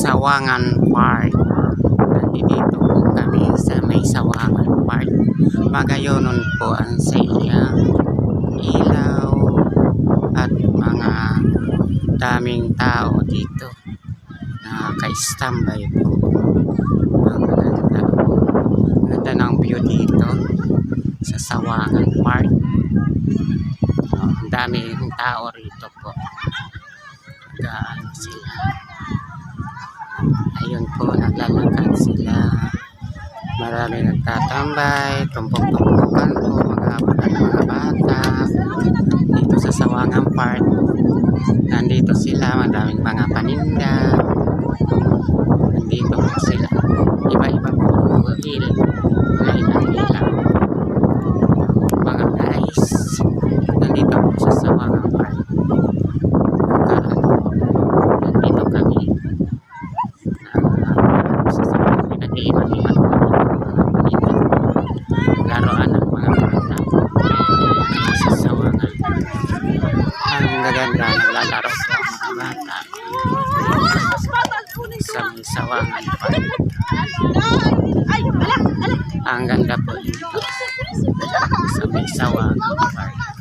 Sawangan Park. Nandito po kami sa may Sawangan Park. Magayonon po ang sa ilaw at mga daming tao dito. Naka-standby po. Ang ganda ng view dito sa Sawangan Park. Ang daming tao rito po. Gaan sila. Ayun po, naglalakad sila. Marami nagtatambay, tumpok-tumpokan po, mga bata. Dito sa Sawangan Park. Nandito sila, madaming mga paninda. Nandito po sila. Iba-iba po. Mga guys, nandito po sa Sawangan Park. Nandito kami. Laruan ng mga bata sa Sawangan. Ang gaganda, naglalaro po ang mga bata sa may Sawangan Park. Ang ganda po dito sa may Sawangan Park.